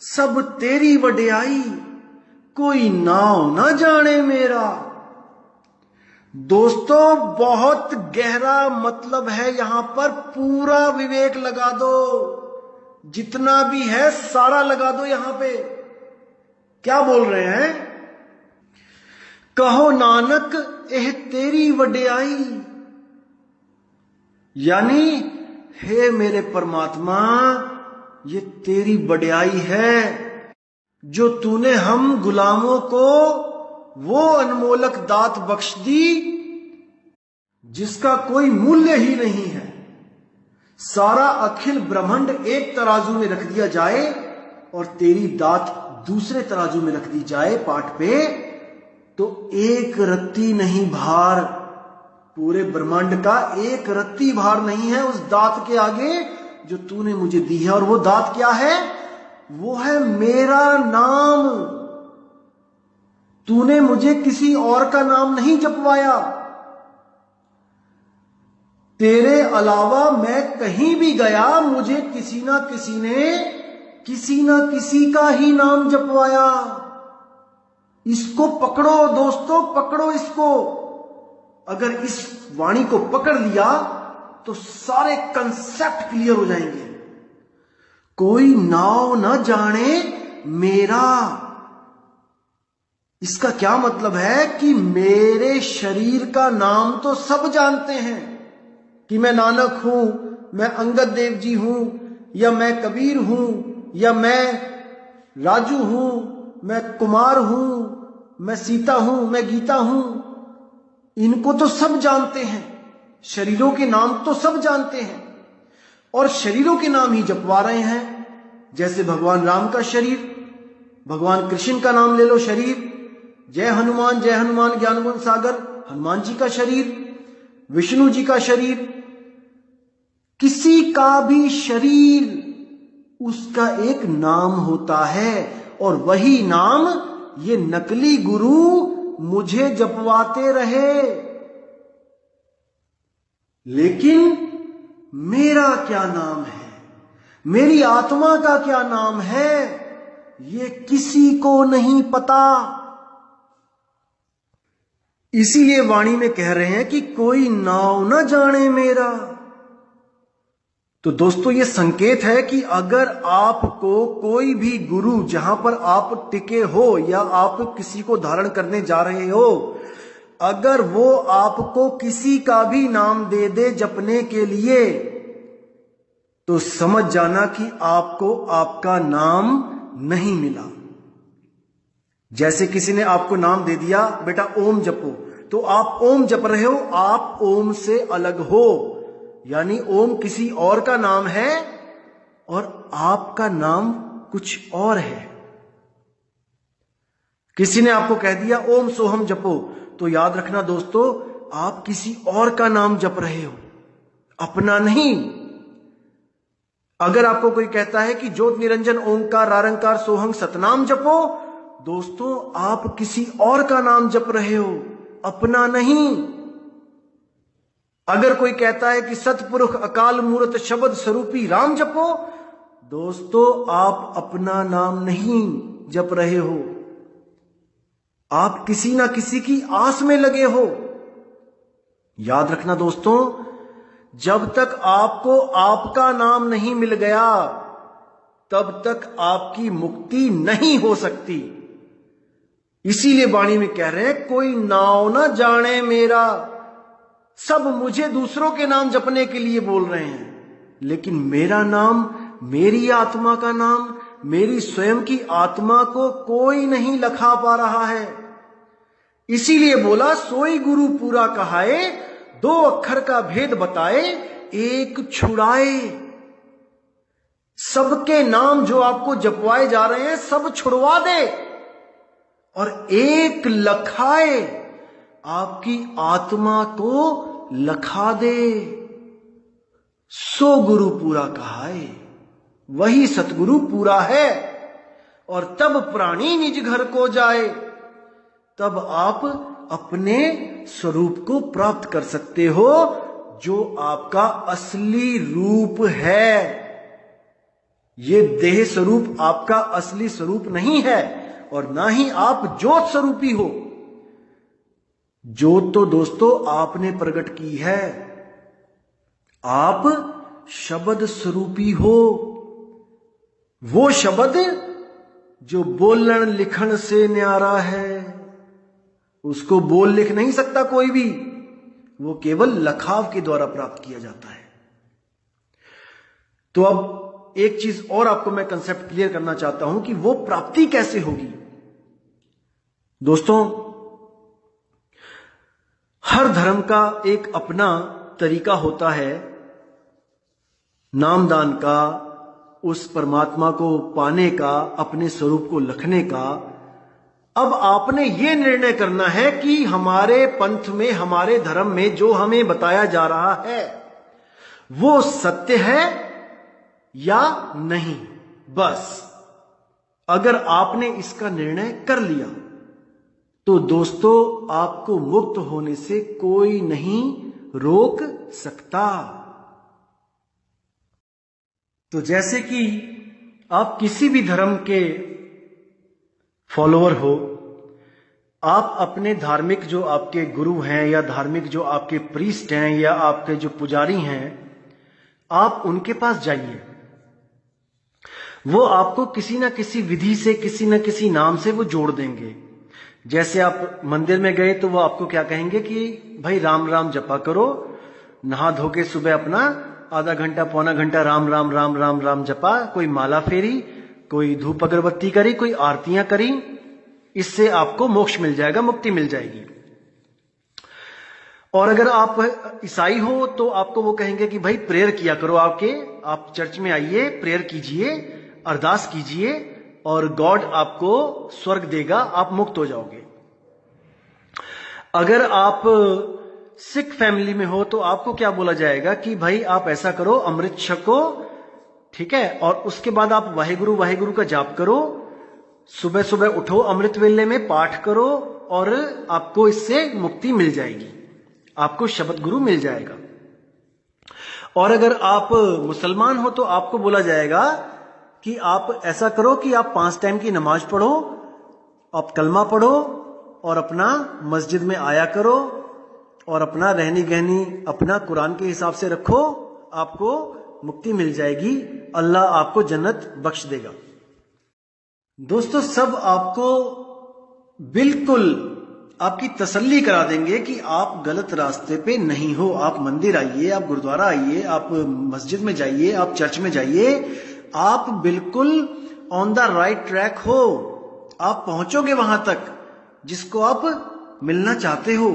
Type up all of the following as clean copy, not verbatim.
सब तेरी वड्याई, कोई नाम न जाने मेरा। दोस्तों बहुत गहरा मतलब है यहां पर, पूरा विवेक लगा दो, जितना भी है सारा लगा दो यहां पे। क्या बोल रहे हैं? कहो नानक एह तेरी वड्याई, यानी हे मेरे परमात्मा, ये तेरी वड्याई है जो तूने हम गुलामों को वो अनमोलक दात बख्श दी जिसका कोई मूल्य ही नहीं है। सारा अखिल ब्रह्मांड एक तराजू में रख दिया जाए और तेरी दात दूसरे तराजू में रख दी जाए पाठ पे, तो एक रत्ती नहीं भार, पूरे ब्रह्मांड का एक रत्ती भार नहीं है उस दात के आगे जो तूने मुझे दी है। और वो दात क्या है? वो है मेरा नाम। तूने मुझे किसी और का नाम नहीं जपवाया। तेरे अलावा मैं कहीं भी गया, मुझे किसी ना किसी ने किसी ना किसी का ही नाम जपवाया। इसको पकड़ो दोस्तों, पकड़ो इसको। अगर इस वाणी को पकड़ लिया तो सारे कंसेप्ट क्लियर हो जाएंगे। कोई नाव न जाने मेरा, इसका क्या मतलब है कि मेरे शरीर का नाम तो सब जानते हैं कि मैं नानक हूं, मैं अंगद देव जी हूं, या मैं कबीर हूं, या मैं राजू हूं, मैं कुमार हूं, मैं सीता हूं, मैं गीता हूं। इनको तो सब जानते हैं, शरीरों के नाम तो सब जानते हैं और शरीरों के नाम ही जपवा रहे हैं। जैसे भगवान राम का शरीर, भगवान कृष्ण का नाम ले लो शरीर, जय हनुमान ज्ञान गुण सागर, हनुमान जी का शरीर, विष्णु जी का शरीर, किसी का भी शरीर उसका एक नाम होता है और वही नाम ये नकली गुरु मुझे जपवाते रहे। लेकिन मेरा क्या नाम है, मेरी आत्मा का क्या नाम है, ये किसी को नहीं पता। इसीलिए वाणी में कह रहे हैं कि कोई नाम न जाने मेरा। तो दोस्तों ये संकेत है कि अगर आपको कोई भी गुरु, जहां पर आप टिके हो या आप किसी को धारण करने जा रहे हो, अगर वो आपको किसी का भी नाम दे दे जपने के लिए, तो समझ जाना कि आपको आपका नाम नहीं मिला। जैसे किसी ने आपको नाम दे दिया, बेटा ओम जपो, तो आप ओम जप रहे हो, आप ओम से अलग हो, यानी ओम किसी और का नाम है और आपका नाम कुछ और है। किसी ने आपको कह दिया ओम सोहम जपो, तो याद रखना दोस्तों, आप किसी और का नाम जप रहे हो, अपना नहीं। अगर आपको कोई कहता है कि ज्योत निरंजन ओंकार रारंकार सोहंग सतनाम जपो, दोस्तों आप किसी और का नाम जप रहे हो, अपना नहीं। अगर कोई कहता है कि सतपुरुष अकाल मूर्त शब्द स्वरूपी राम जपो, दोस्तों आप अपना नाम नहीं जप रहे हो, आप किसी ना किसी की आस में लगे हो। याद रखना दोस्तों, जब तक आपको आपका नाम नहीं मिल गया, तब तक आपकी मुक्ति नहीं हो सकती। इसीलिए वाणी में कह रहे हैं कोई नाम न जाने मेरा। सब मुझे दूसरों के नाम जपने के लिए बोल रहे हैं, लेकिन मेरा नाम, मेरी आत्मा का नाम, मेरी स्वयं की आत्मा को कोई नहीं लखा पा रहा है। इसीलिए बोला सोई गुरु पूरा कहाए, दो अक्षर का भेद बताए, एक छुड़ाए। सबके नाम जो आपको जपवाए जा रहे हैं सब छुड़वा दे और एक लखाए, आपकी आत्मा को लखा दे। सो गुरु पूरा कहाए, वही सतगुरु पूरा है। और तब प्राणी निज घर को जाए, तब आप अपने स्वरूप को प्राप्त कर सकते हो जो आपका असली रूप है। ये देह स्वरूप आपका असली स्वरूप नहीं है और ना ही आप ज्योत स्वरूपी हो। ज्योत तो दोस्तों आपने प्रकट की है, आप शब्द स्वरूपी हो। वो शब्द जो बोलन लिखण से न्यारा है, उसको बोल लिख नहीं सकता कोई भी, वो केवल लखाव के द्वारा प्राप्त किया जाता है। तो अब एक चीज और आपको मैं कंसेप्ट क्लियर करना चाहता हूं कि वो प्राप्ति कैसे होगी। दोस्तों, हर धर्म का एक अपना तरीका होता है नामदान का, उस परमात्मा को पाने का, अपने स्वरूप को लखने का। अब आपने ये निर्णय करना है कि हमारे पंथ में, हमारे धर्म में जो हमें बताया जा रहा है वो सत्य है या नहीं। बस अगर आपने इसका निर्णय कर लिया तो दोस्तों आपको मुक्त होने से कोई नहीं रोक सकता। तो जैसे कि आप किसी भी धर्म के फॉलोअर हो, आप अपने धार्मिक जो आपके गुरु हैं या धार्मिक जो आपके प्रीस्ट हैं या आपके जो पुजारी हैं, आप उनके पास जाइए। वो आपको किसी ना किसी विधि से, किसी ना किसी नाम से वो जोड़ देंगे। जैसे आप मंदिर में गए तो वो आपको क्या कहेंगे कि भाई राम राम जपा करो, नहा धो के सुबह अपना आधा घंटा पौना घंटा राम राम राम राम राम जपा, कोई माला फेरी, कोई धूप अगरबत्ती करी, कोई आरतियां करी, इससे आपको मोक्ष मिल जाएगा, मुक्ति मिल जाएगी। और अगर आप ईसाई हो तो आपको वो कहेंगे कि भाई प्रेयर किया करो, आप चर्च में आइए, प्रेयर कीजिए, अरदास कीजिए और गॉड आपको स्वर्ग देगा, आप मुक्त हो जाओगे। अगर आप सिख फैमिली में हो तो आपको क्या बोला जाएगा कि भाई आप ऐसा करो, अमृत छको, ठीक है, और उसके बाद आप वाहेगुरु वाहेगुरु का जाप करो, सुबह सुबह उठो, अमृत वेले में पाठ करो और आपको इससे मुक्ति मिल जाएगी, आपको शब्द गुरु मिल जाएगा। और अगर आप मुसलमान हो तो आपको बोला जाएगा कि आप ऐसा करो कि आप 5 टाइम की नमाज पढ़ो, आप कलमा पढ़ो और अपना मस्जिद में आया करो और अपना रहनी गहनी अपना कुरान के हिसाब से रखो, आपको मुक्ति मिल जाएगी, अल्लाह आपको जन्नत बख्श देगा। दोस्तों, सब आपको बिल्कुल आपकी तसल्ली करा देंगे कि आप गलत रास्ते पे नहीं हो। आप मंदिर आइए, आप गुरुद्वारा आइए, आप मस्जिद में जाइए, आप चर्च में जाइए, आप बिल्कुल ऑन द राइट ट्रैक हो, आप पहुंचोगे वहां तक जिसको आप मिलना चाहते हो।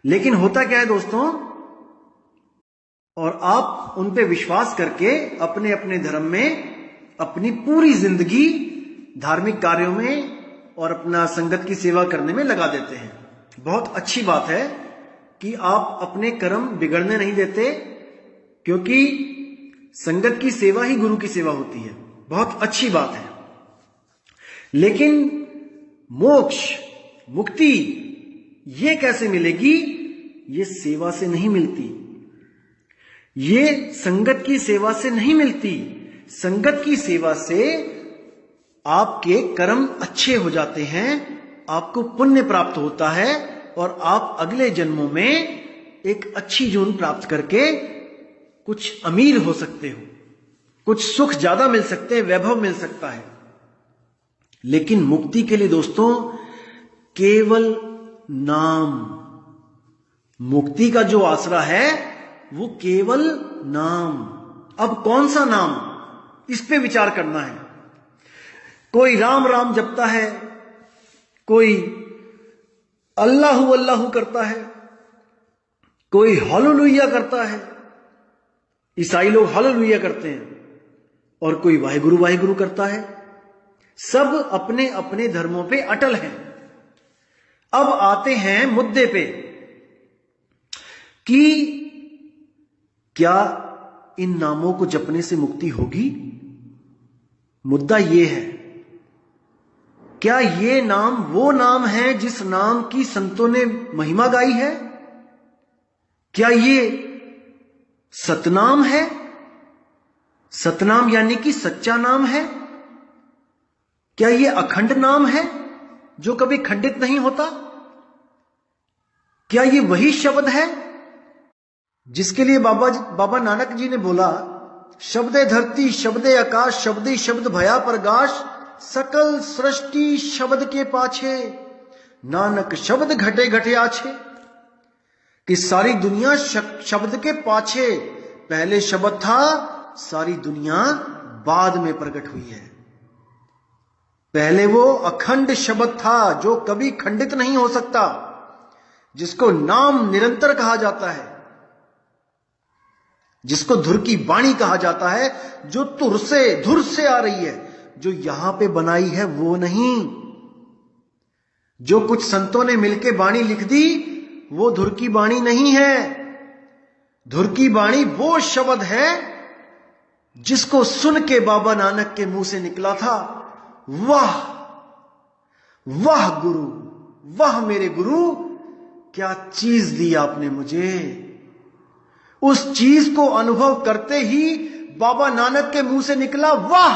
लेकिन होता क्या है दोस्तों, और आप उन पे विश्वास करके अपने अपने धर्म में अपनी पूरी जिंदगी धार्मिक कार्यों में और अपना संगत की सेवा करने में लगा देते हैं। बहुत अच्छी बात है कि आप अपने कर्म बिगड़ने नहीं देते, क्योंकि संगत की सेवा ही गुरु की सेवा होती है। बहुत अच्छी बात है। लेकिन मोक्ष, मुक्ति ये कैसे मिलेगी? ये सेवा से नहीं मिलती, ये संगत की सेवा से नहीं मिलती। संगत की सेवा से आपके कर्म अच्छे हो जाते हैं, आपको पुण्य प्राप्त होता है और आप अगले जन्मों में एक अच्छी जीवन प्राप्त करके कुछ अमीर हो सकते हो, कुछ सुख ज्यादा मिल सकते हैं, वैभव मिल सकता है। लेकिन मुक्ति के लिए दोस्तों केवल नाम, मुक्ति का जो आसरा है वो केवल नाम। अब कौन सा नाम, इस पे विचार करना है। कोई राम राम जपता है, कोई अल्लाहु अल्लाहु करता है, कोई हालेलुया करता है, ईसाई लोग हालेलुया करते हैं, और कोई वाहेगुरु वाहेगुरु करता है। सब अपने अपने धर्मों पे अटल हैं। अब आते हैं मुद्दे पे कि क्या इन नामों को जपने से मुक्ति होगी? मुद्दा ये है, क्या ये नाम वो नाम है जिस नाम की संतों ने महिमा गाई है? क्या ये सतनाम है? सतनाम यानी कि सच्चा नाम है? क्या यह अखंड नाम है जो कभी खंडित नहीं होता? क्या यह वही शब्द है जिसके लिए बाबा नानक जी ने बोला, शब्दे धरती शब्दे आकाश शब्दे शब्द भया प्रगाश, सकल सृष्टि शब्द के पाछे, नानक शब्द घटे घटे आछे। कि सारी दुनिया शब्द के पाछे, पहले शब्द था, सारी दुनिया बाद में प्रकट हुई है। पहले वो अखंड शब्द था जो कभी खंडित नहीं हो सकता, जिसको नाम निरंतर कहा जाता है, जिसको धुर की वाणी कहा जाता है, जो धुर से आ रही है, जो यहां पे बनाई है वो नहीं। जो कुछ संतों ने मिलकर वाणी लिख दी वो धुर की वाणी नहीं है। धुर की वाणी वो शब्द है जिसको सुन के बाबा नानक के मुंह से निकला था, वाह वाह गुरु, वाह मेरे गुरु, क्या चीज दी आपने मुझे। उस चीज को अनुभव करते ही बाबा नानक के मुंह से निकला वाह।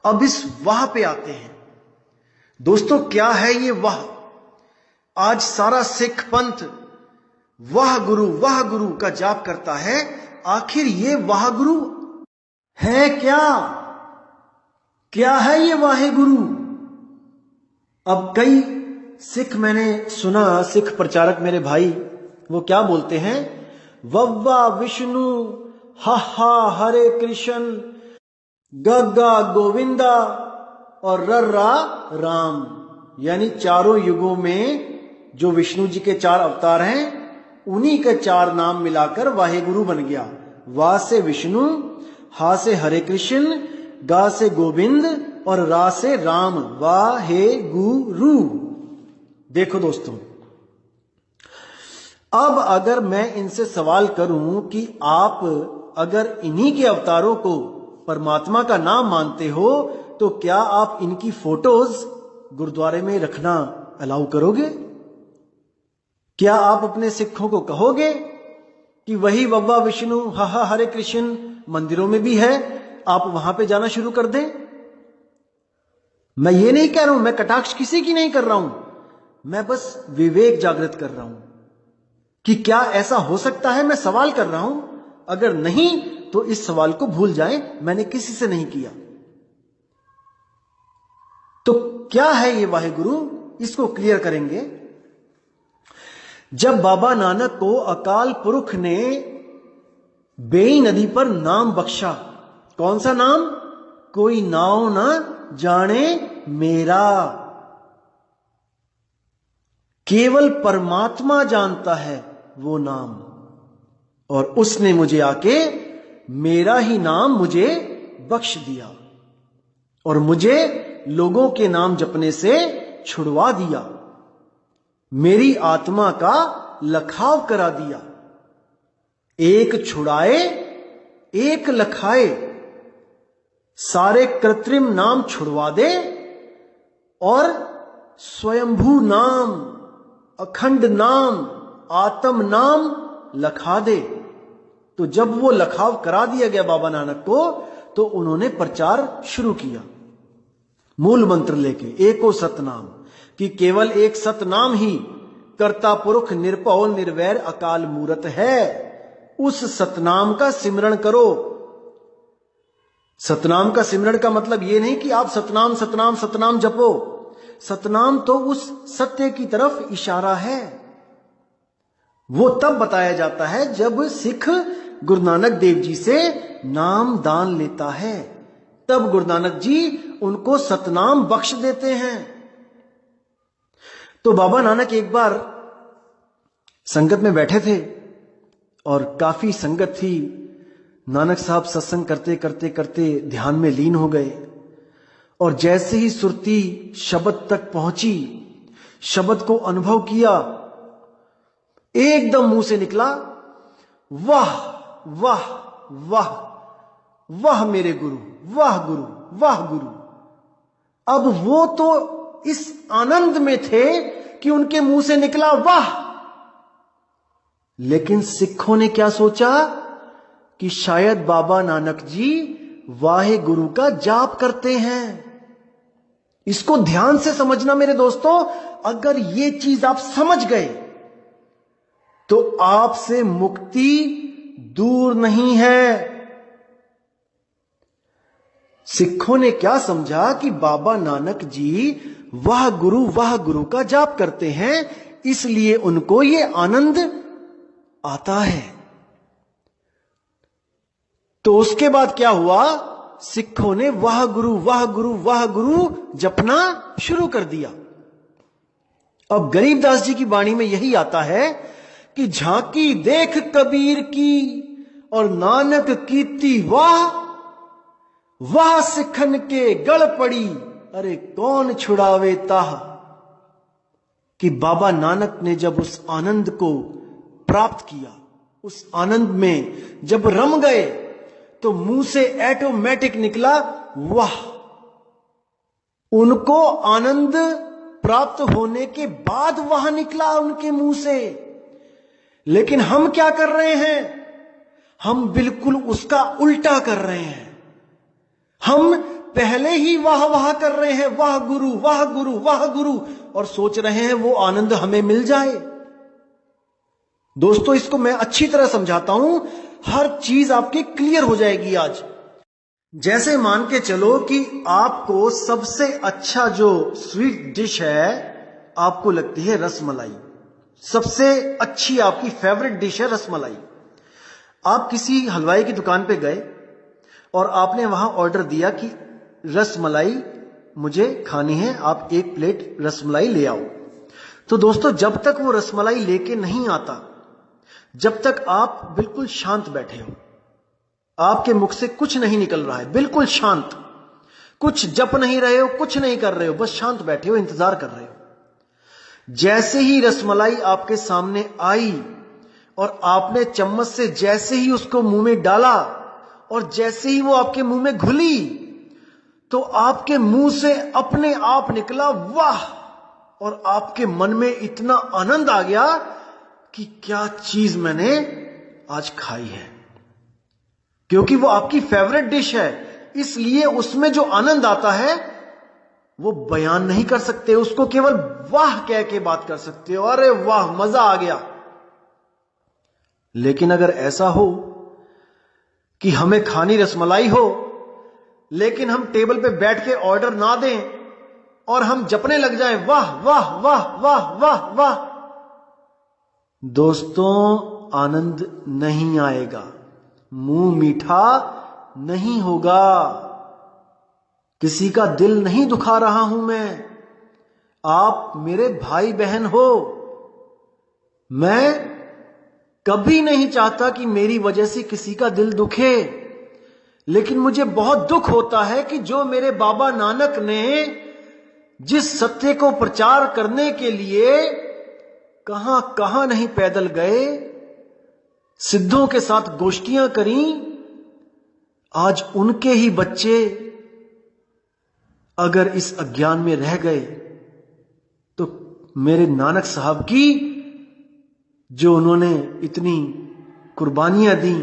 अब इस वाह पे आते हैं दोस्तों, क्या है ये वाह? आज सारा सिख पंथ वाह गुरु का जाप करता है। आखिर ये वाह गुरु है क्या? क्या है ये वाहे गुरु? अब कई सिख मैंने सुना, सिख प्रचारक मेरे भाई, वो क्या बोलते हैं, वव्वा विष्णु हा हरे कृष्ण, गग्गा गोविंदा और रर्रा राम। यानी चारों युगों में जो विष्णु जी के 4 अवतार हैं, उन्हीं के 4 नाम मिलाकर वाहे गुरु बन गया। वा से विष्णु, हा से हरे कृष्ण, गा से गोविंद और रा से राम, वाहे गुरु। देखो दोस्तों, अब अगर मैं इनसे सवाल करूं कि आप अगर इन्हीं के अवतारों को परमात्मा का नाम मानते हो, तो क्या आप इनकी फोटोज गुरुद्वारे में रखना अलाउ करोगे? क्या आप अपने सिखों को कहोगे कि वही वव्वा विष्णु हा हरे कृष्ण मंदिरों में भी है, आप वहां पे जाना शुरू कर दें? मैं ये नहीं कह रहा हूं, मैं कटाक्ष किसी की नहीं कर रहा हूं, मैं बस विवेक जागृत कर रहा हूं कि क्या ऐसा हो सकता है। मैं सवाल कर रहा हूं, अगर नहीं तो इस सवाल को भूल जाएं, मैंने किसी से नहीं किया। तो क्या है ये वाहे गुरु, इसको क्लियर करेंगे। जब बाबा नानक को अकाल पुरख ने बेई नदी पर नाम बख्शा, कौन सा नाम? कोई नाव ना जाने मेरा, केवल परमात्मा जानता है वो नाम, और उसने मुझे आके मेरा ही नाम मुझे बख्श दिया और मुझे लोगों के नाम जपने से छुड़वा दिया, मेरी आत्मा का लखाव करा दिया। एक छुड़ाए एक लखाए, सारे कृत्रिम नाम छुड़वा दे और स्वयंभू नाम, अखंड नाम, आत्म नाम लखा दे। तो जब वो लखाव करा दिया गया बाबा नानक को, तो उन्होंने प्रचार शुरू किया मूल मंत्र लेके, एको सतनाम, कि केवल एक सतनाम ही कर्ता पुरुष निरभव निर्वैर अकाल मूरत है। उस सतनाम का सिमरण करो। सतनाम का सिमरण का मतलब यह नहीं कि आप सतनाम सतनाम सतनाम जपो। सतनाम तो उस सत्य की तरफ इशारा है। वो तब बताया जाता है जब सिख गुरु नानक देव जी से नाम दान लेता है, तब गुरु नानक जी उनको सतनाम बख्श देते हैं। तो बाबा नानक एक बार संगत में बैठे थे और काफी संगत थी। नानक साहब सत्संग करते करते करते ध्यान में लीन हो गए और जैसे ही सुरती शब्द तक पहुंची, शब्द को अनुभव किया, एकदम मुंह से निकला, वाह वाह वाह वाह मेरे गुरु, वाह गुरु, वाह गुरु। अब वो तो इस आनंद में थे कि उनके मुंह से निकला वाह, लेकिन सिखों ने क्या सोचा कि शायद बाबा नानक जी वाहे गुरु का जाप करते हैं। इसको ध्यान से समझना मेरे दोस्तों। अगर ये चीज आप समझ गए तो आपसे मुक्ति दूर नहीं है। सिखों ने क्या समझा कि बाबा नानक जी वह गुरु का जाप करते हैं, इसलिए उनको ये आनंद आता है। तो उसके बाद क्या हुआ, सिखों ने वाह गुरु जपना शुरू कर दिया। अब गरीबदास जी की वाणी में यही आता है कि झांकी देख कबीर की और नानक कीती वाह, वाह सिखन के गल पड़ी अरे कौन छुड़ावे ताह। कि बाबा नानक ने जब उस आनंद को प्राप्त किया, उस आनंद में जब रम गए, तो मुंह से ऑटोमेटिक निकला वाह। उनको आनंद प्राप्त होने के बाद वाह निकला उनके मुंह से। लेकिन हम क्या कर रहे हैं, हम बिल्कुल उसका उल्टा कर रहे हैं। हम पहले ही वाह वाह कर रहे हैं, वाह गुरु, और सोच रहे हैं वो आनंद हमें मिल जाए। दोस्तों इसको मैं अच्छी तरह समझाता हूं, हर चीज आपकी क्लियर हो जाएगी आज। जैसे मान के चलो कि आपको सबसे अच्छा जो स्वीट डिश है आपको लगती है रसमलाई। सबसे अच्छी आपकी फेवरेट डिश है रसमलाई। आप किसी हलवाई की दुकान पे गए और आपने वहां ऑर्डर दिया कि रसमलाई मुझे खानी है, आप 1 प्लेट रसमलाई ले आओ। तो दोस्तों जब तक वो रसमलाई लेके नहीं आता, जब तक आप बिल्कुल शांत बैठे हो, आपके मुख से कुछ नहीं निकल रहा है, बिल्कुल शांत, कुछ जप नहीं रहे हो, कुछ नहीं कर रहे हो, बस शांत बैठे हो, इंतजार कर रहे हो। जैसे ही रसमलाई आपके सामने आई और आपने चम्मच से जैसे ही उसको मुंह में डाला और जैसे ही वो आपके मुंह में घुली, तो आपके मुंह से अपने आप निकला वाह, और आपके मन में इतना आनंद आ गया कि क्या चीज मैंने आज खाई है। क्योंकि वो आपकी फेवरेट डिश है, इसलिए उसमें जो आनंद आता है वो बयान नहीं कर सकते, उसको केवल वाह कह के बात कर सकते हो, अरे वाह मजा आ गया। लेकिन अगर ऐसा हो कि हमें खानी रसमलाई हो, लेकिन हम टेबल पे बैठ के ऑर्डर ना दें और हम जपने लग जाएं वाह वाह वाह वाह वाह वाह, दोस्तों आनंद नहीं आएगा, मुंह मीठा नहीं होगा। किसी का दिल नहीं दुखा रहा हूं मैं, आप मेरे भाई बहन हो। मैं कभी नहीं चाहता कि मेरी वजह से किसी का दिल दुखे, लेकिन मुझे बहुत दुख होता है कि जो मेरे बाबा नानक ने जिस सत्य को प्रचार करने के लिए कहां कहां नहीं पैदल गए, सिद्धों के साथ गोष्ठियां करी, आज उनके ही बच्चे अगर इस अज्ञान में रह गए तो मेरे नानक साहब की जो उन्होंने इतनी कुर्बानियां दी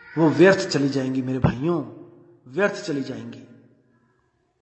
वो व्यर्थ चली जाएंगी मेरे भाइयों, व्यर्थ चली जाएंगी।